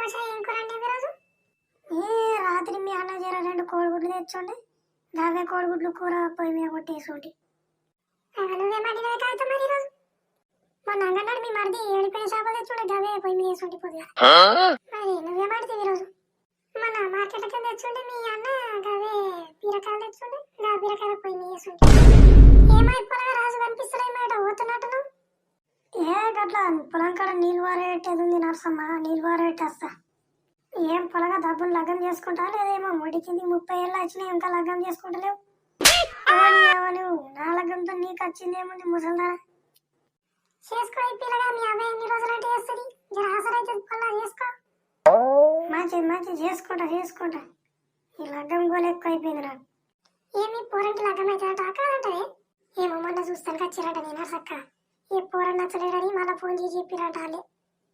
పోషా ఏం కూరండి ఈరోజు? ఏ రాత్రి మీ అన్న జర 2 కోడిగుడ్లు తెచ్చుండే గవే కోడిగుడ్లు కూర పొయ్యి మీద కొట్టేసుంటి. నువ్వేం అడిగినవే కాదు మరి ఈరోజు? మొన్న అంగన్నాడు మీ మరిది ఏడిపోయిన చేపలు తెచ్చుండే గవే పొయ్యి మీద వేసుంటి పొద్దుగా. మరి నువ్వేం అడిగితే ఈరోజు? మన మార్కెట్ కింద తెచ్చుండే మీ అన్న గవే బీరకాయలు తెచ్చుండే గా బీరకాయల పొయ్యి మీద వేసుంటి. ఏమైపోయినా రాజు కనిపిస్తలే మాట పోతున్నట్టు. ఏ గట్లా పొలం కాడ నీళ్ళు వారేటది ఉంది నర్సమ్మ, నీళ్ళు వారేటేస్తా. ఏం పొలగా డబ్బులు లగ్గం చేసుకుంటా లేదేమో ముడికింది 30 ఏళ్ళు వచ్చినాయి ఇంకా లగ్గం చేసుకుంటలేవు. నా లగ్గంతో నీకు వచ్చిందేముంది ముసల్దారా? చేసుకో పిల్లగా మీ అబ్బాయి ఎన్ని రోజులంటే చేస్తుంది జర ఆసరైతే పల్లా చేసుకో. మంచిది చేసుకుంటా. ఈ లగ్గం గోలు ఎక్కువ అయిపోయింది నాకు. ఏమి పోరంటి లగ్గం అయితే కాదంటే ఏమో మొన్న చూస్తాను వచ్చిరట నేను సక్క ఈ పూర నచ్చలేడని మళ్ళీ ఫోన్ చేసి చెప్పిరట వాళ్ళే.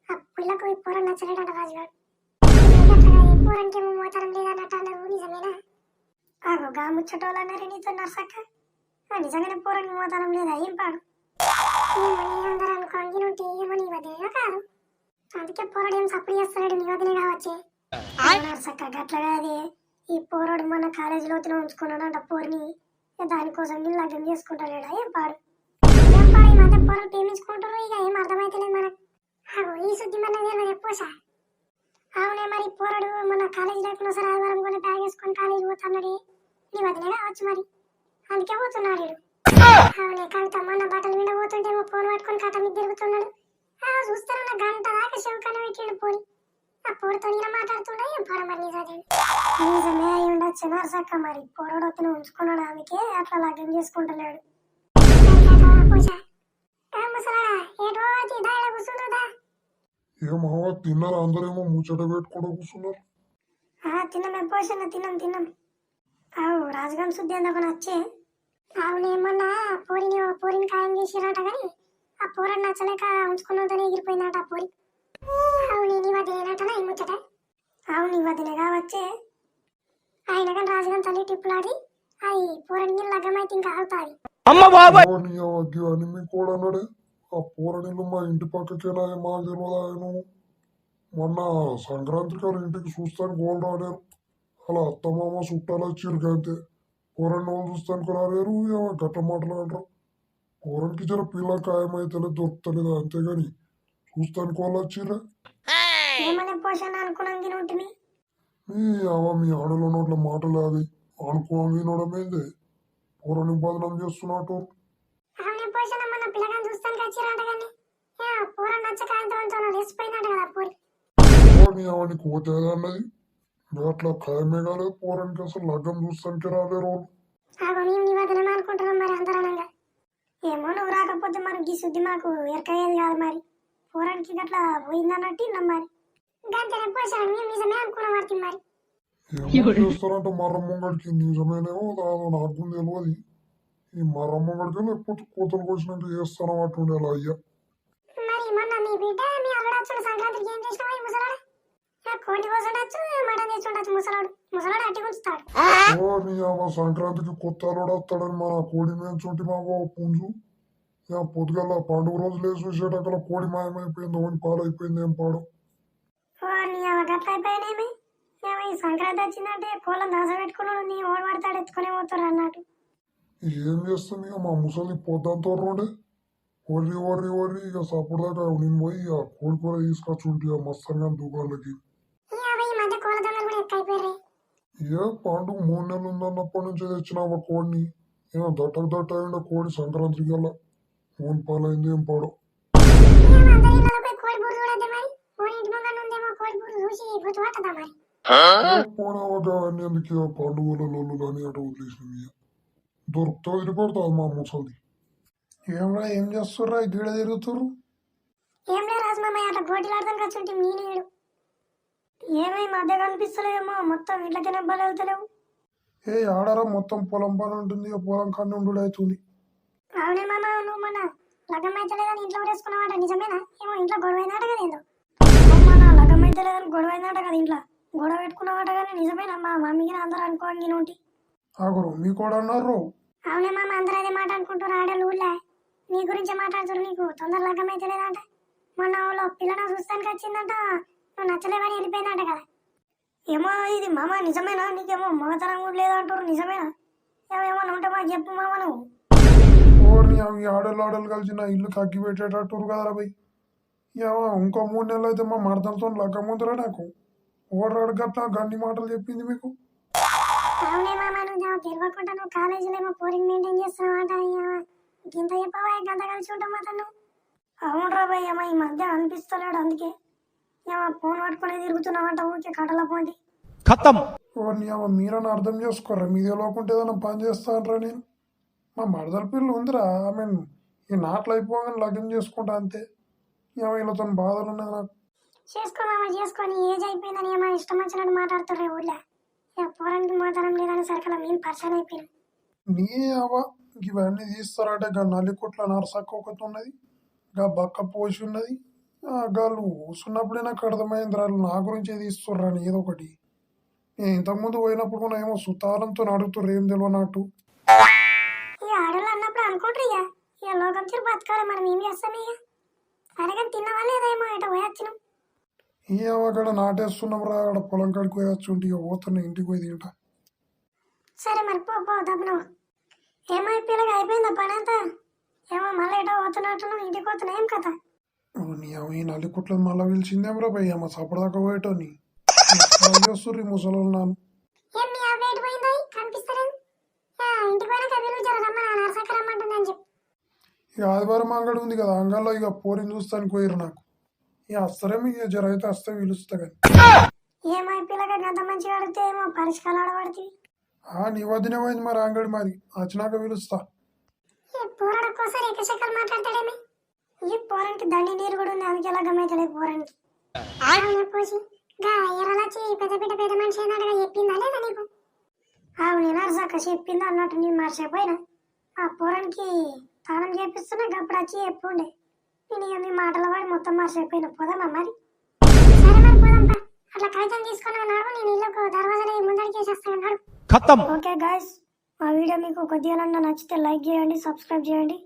ఆ పిల్లకు ఈ పూర నచ్చలేడట రాజుగాడు. ఈ పూరంకి ఏమో మోతరం లేదన్నట్టు అన్నారు నిజమేనా? ఆగో గా ముచ్చటోళ్ళు అన్నారు నీతో నర్సక్క. నిజంగానే పూరంకి మోతరం లేదా ఏం పాడు? అందరూ అనుకోండి నుండి ఏమో నీ వదిలేగా కాదు. అందుకే పూరడు ఏం సప్పుడు చేస్తున్నాడు నీ వదిలే కావచ్చే. నర్సక్క గట్ల కాదే ఈ పూరడు మొన్న కాలేజీలో ఉంచుకున్నాడు అంట పూర్ని. దానికోసం నీళ్ళు లగ్గం చేసుకుంటాడా ఏం పాడు? ఈ మధ్య పొరలు ప్రేమించుకుంటారు ఇక ఏం అర్థమైతలేదు మనకు. ఈ శుద్ధి మన వేరు చెప్పోసా? అవునే మరి పోరాడు మన కాలేజీ లేకుండా సరే ఆదివారం కూడా బ్యాగ్ వేసుకొని కాలేజీ పోతున్నాడు నీ వదిలే కావచ్చు మరి అందుకే పోతున్నాడు. అవునే కవిత మొన్న బట్టలు మీద పోతుంటేమో ఫోన్ పట్టుకొని కథ మీద తిరుగుతున్నాడు. చూస్తాను నా గంట దాకా శివకన్న పెట్టాడు పోని. ఆ పోరుతో ఇలా మాట్లాడుతుండే ఏం పొర మరి నిజమే అయి ఉండొచ్చు నర్సక్క. మరి పోరాడు అతను ఉంచుకున్నాడు అందుకే అట్లా లగ్గం చేసుకుంటలేడు. ఏమో తిన్నారు అందరేమో ముచ్చట పెట్టుకోవడం కూర్చున్నారు. తిన్నాం పోషణ తిన్నాం. అవు రాజుగాం శుద్ధి అందకు నచ్చే. అవునేమన్నా పూరిని ఖాయం చేసిరట కానీ ఆ పూరని నచ్చలేక ఉంచుకున్నతోనే ఎగిరిపోయిందట ఆ పూరి. అవును నీ వదిలేనటనా ఈ ముచ్చట? అవును నీ వదిలే కావచ్చే. ఆయన కానీ రాజుగాం తల్లి టిప్పులాడి అది పూరని లగ్గమైతే ఇంకా అవుతాది. అని మీ కూడా అన్నాడే ఆ పూరణిలు మా ఇంటి పక్కకేనా మాకు తెలియదాయను. మొన్న సంక్రాంతికి వాళ్ళ ఇంటికి చూస్తాను గోల్ రాడారు. అలా అత్తమామ చుట్టాలు వచ్చిర్రు అంతే. పూరణి వాళ్ళు చూస్తానికి రాలేరు గట్ట మాట్లాడరు. పూరణికి జర పిల్ల ఖాయమైతే దొరుకుతలేదు అంతేగాని చూస్తానికి వాళ్ళు వచ్చిర్రా. మీ ఆడలో నోట్ల మాటలు అవి అనుకోని వినడమేందే పూరణి బదనం చేస్తున్నట్టు. కోతేది అన్నది అట్లా ఖాయమే కాలేదు పూరానికి అసలు లగ్గం చూస్తానికి రాలేరు వాళ్ళు. ఏమో నువ్వు రాకపోతే మనకి ఈ శుద్ధి మాకు ఎరకయ్యేది కాదు మరి. పూరానికి గట్లా పోయిందన్నట్టు మరి చేస్తారంట మర్రమ్మగడికి నిజమేనేమో నాకు తెలియదు. ఈ మర్రమ్మగడికి లేకపోతే కూతురు వచ్చినాక చేస్తాను అట్టుండే అలా అయ్యా. సంక్రాంతికి కొత్త అల్లుడు వస్తాడని మన కోడి మేంచుంటే మా పుంజు పొద్దుగల పండుగ రోజు లేచి చూసేటక్కడ కోడి మాయమైపోయింది ఓని పాలైపోయింది ఏం పాడు. సంక్రాంతి వచ్చిందంటే కోళ్ళం దాస పెట్టుకున్నాడు నీ ఓడి పడతాడు ఎత్తుకునే పోతారు అన్నట్టు. ఏం చేస్తాం ఇక మా ముసలి పొద్దంతో రోడే ఒర్రి ఇక సప్పుడు దాకా నేను పోయి ఇక కోడి కూర తీసుకొచ్చుంటే మస్తంగా దుకాణాలకి. ఏ పండుగ 3 నెలలు ఉందన్నప్పటి నుంచి తెచ్చిన కోడిని దట్ట అయిండ కోడి సంక్రాంతికి గల ఓన్ పాలైంది ఏం పాడు. పోనావగా ఎందుకు పండుగల లోళ్ళు కానీ అటు వదిలేసినవి దొరుకుతా వదిలిపడతాది మా ముసలిది. ఏం చేస్తుర్రా గీడ తిరుగుతుర్రు? ఏమై మధ్య కనిపిస్తలేమో మొత్తం ఇట్లకనే బలవుతలేవు. ఆడరా మొత్తం పొలం పని ఉంటుంది పొలం కన్నా ఉండు అవుతుంది. అవునే మామ నువ్వు మన లగ్గం అయితే లేదని ఇంట్లో వేసుకున్నావాట నిజమేనా? ఏమో ఇంట్లో గొడవ అయిందట కదా ఏందో. మన లగ్గం అయితే లేదని గొడవ అయిందట కదా ఇంట్లో గొడవ పెట్టుకున్నావాట కానీ నిజమేనా? మా మమ్మీకి అందరూ అనుకోండి నోటి మీ కూడా అన్నారు. అవునే మామ అందరూ అదే మాట అనుకుంటారు ఆడలు ఊళ్ళే నీ గురించి మాట్లాడుతారు. నీకు తొందర లగ్గం అయితే లేదంట. మొన్న వాళ్ళు పిల్లని చూస్తానికి వచ్చిందంట నువ్వు నచ్చలేవని వెళ్ళిపోయిందంట కదా. ఏమో ఇది మామ నిజమేనా? నీకేమో మగతనం కూడా లేదంటారు, నిజమేనా? ఏమేమన్నా ఉంటే మాకు చెప్పు మామ నువ్వు. ఓర్ని అవి ఆడలు కలిసి నా ఇల్లు కక్కి పెట్టేటట్టు కదరా భయ్. ఏమో ఇంకో 3 నెలలు అయితే మా మరదలతో లగ్గముందరా నాకు. ఓడరాడు గట్లా గండి మాటలు చెప్పింది మీకు. అవునే మామ, నువ్వు తెలియకుండా నువ్వు కాలేజీలో ఏమో పోరింగ్ మెయింటైన్ చేస్తున్నావు అంట. ఇంత చెప్పవా గంట కలిసి ఉంటాం అతను. అవునరా భయ్, ఏమో ఈ మధ్య అనిపిస్తలేడు, అందుకే ఏమో ఫోన్ పట్టుకుని తిరుగుతున్నావంట ఊరికే కట్టల పోండి. खत्म। ఓర్ని ఏమో మీరని అర్థం చేసుకోర్రా. మీది లోకుంటే ఏదైనా పని చేస్తానరా నేను. మా మరదల పిల్ల ఉందిరా, ఆమె ఈ నాట్లు అయిపోగానే లగ్నం చేసుకుంటా అంతే. ఏమో వీళ్ళతో బాధలు ఉన్నది నాకు. చేసుకో మామ చేసుకొని, ఏజ్ అయిపోయిందని ఏమో ఇష్టం వచ్చినట్టు మాట్లాడుతుర్రే ఊళ్ళో. ఇక పోరానికి మాత్రం లేదని సరికల మేము పరిచయం అయిపోయాం. నీ అవ్వ ఇవన్నీ తీస్తారంటే గా నల్లికొట్ల నరసక్క ఒకటి ఉన్నది, గా బక్క పోసి ఉన్నది. గాళ్ళు కూర్చున్నప్పుడే నాకు అర్థమైంది వాళ్ళు నా గురించే తీస్తుర్రని ఏదో ఒకటి. నేను ఇంతకుముందు పోయినప్పుడు కూడా ఏమో సుతారంతో అడుగుతుర్రు ఏం తెలియనట్టు. ఇక ఆడవాళ్ళు అన్నప్పుడు అనుకుంటారు ఇక లోకం తీరు బతకాలి, మనం ఏం చేస్తాం ఇక. సరే కానీ తిన్న వాళ్ళు ఏదేమో ఇట పోయొచ్చినాం. ఏమో అక్కడ నాటేస్తున్నాం రా, అక్కడ పొలం కాడికి పోయొచ్చు ఉంటే ఇక పోతున్నా ఇంటికి పోయి తింటా. సరే మరి పో దబ్బును. ఏమో పిల్లగా అయిపోయిందా పని అంతా? ఏమో మళ్ళీ ఎటో పోతున్నట్టు ఇంటికి పోతున్నా, ఏం కథ? నీ అవి ఈ నల్లికొట్లను మళ్ళీ పిలిచిందేం రా భయ్, అమ్మ సపడాక పోయేటోని చేస్తుర్రు ఈ ముసలోళ్ళు నాను. ఏం మీ అబ్బాయి ఎటు పోయిందో కనిపిస్తలేదు. ఇంటికి పోయినాక వీళ్ళు జర రమ్మని నరసక్క రమ్మంటుందని చెప్పి. ఇక ఆదివారం అంగడి ఉంది కదా, అంగల్లో ఇక పోరిని చూస్తానికి పోయిరు నాకు. ఇక వస్తారే మీకు జర అయితే వస్తే పిలుస్తా కానీ. ఏమో పిల్లగా గంత మంచిగా అడిగితే ఏమో పరిష్కారం ఆడబడుతుంది. నీ వదినే పోయింది మరి అంగడి మరి, వచ్చినాక పిలుస్తా. ఈ పోరాడు ఒక్కోసారి ఎక్కశక్కలు మాట్లాడతాడేమి. ఈ పోరానికి దండి నీరు కూడా ఉంది, అందుకే ఎలా గమ్మైతలేదు పోరానికి. పోసి ఎర్రలొచ్చి పెద్ద మనిషి ఏంటంటే చెప్పిందా లేదా నీకు? అవును నరసక్క చెప్పిందా అన్నట్టు నేను మర్చిపోయినా. ఆ పోరానికి తాళం చేపిస్తున్నా గప్పుడు వచ్చి చెప్పుండే. నేను ఇక మీ మాటల వాడి మొత్తం మర్చిపోయినా. పోదామా మరి? సరే మరి పోదాంపా. అట్లా కాగితం తీసుకొని అన్నాడు, నేను ఇల్లు దర్వాజా ముందడికి వేసేస్తాను అన్నాడు. खत्म। ఓకే గాయస్, మా వీడియో మీకు కొద్దిగా నచ్చితే లైక్ చేయండి, సబ్స్క్రైబ్ చేయండి.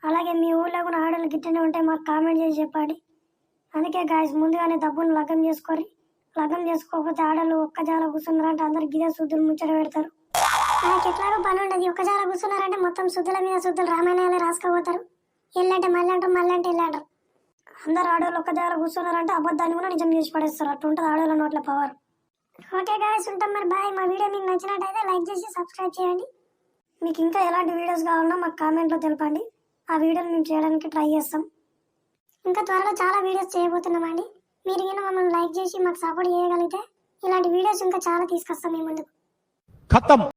అలాగే మీ ఊళ్ళో కూడా ఆడలు గిట్టనే ఉంటే మాకు కామెంట్ చేసి చెప్పండి. అందుకే గాయస్ ముందుగానే డబ్బును లగ్గం చేసుకోరి. లగ్గం చేసుకోకపోతే ఆడలు ఒక్క జాల కూర్చున్నారంటే అందరు గిదే శుద్ధులు ముచ్చట పెడతారు. నాకు ఎట్లాగో పని ఉండదు. ఒక్క జాల కూర్చున్నారంటే మొత్తం శుద్ధుల మీద శుద్ధులు రామాయణాలే రాసుకోపోతారు. ఎల్లంటే మళ్ళీ అంటారు, మళ్ళీ అంటే ఎల్లు అంటారు. అందరు ఆడవాళ్ళు ఒక్క జాల కూర్చున్నారంటే అబద్ధాన్ని కూడా నిజం చేసి పడేస్తారు. అట్లా ఉంటుంది ఆడవాళ్ళ నోట్ల పవర్. ఓకే గాయస్, ఉంటాం మరి, బాయ్. మా వీడియో మీకు నచ్చినట్టయితే లైక్ చేసి సబ్స్క్రైబ్ చేయండి. మీకు ఇంకా ఎలాంటి వీడియోస్ కావాలన్నా మాకు కామెంట్లో తెలపండి. ఆ వీడియోని మేము చేయడానికి ట్రై చేస్తాం. ఇంకా త్వరలో చాలా వీడియోస్ చేయబోతున్నామండి. మీరు కనుక మమ్మల్ని లైక్ చేసి మాకు సపోర్ట్ చేయగలిగితే ఇలాంటి వీడియోస్ ఇంకా చాలా తీసుకొస్తాం మీ ముందుకు. खत्म।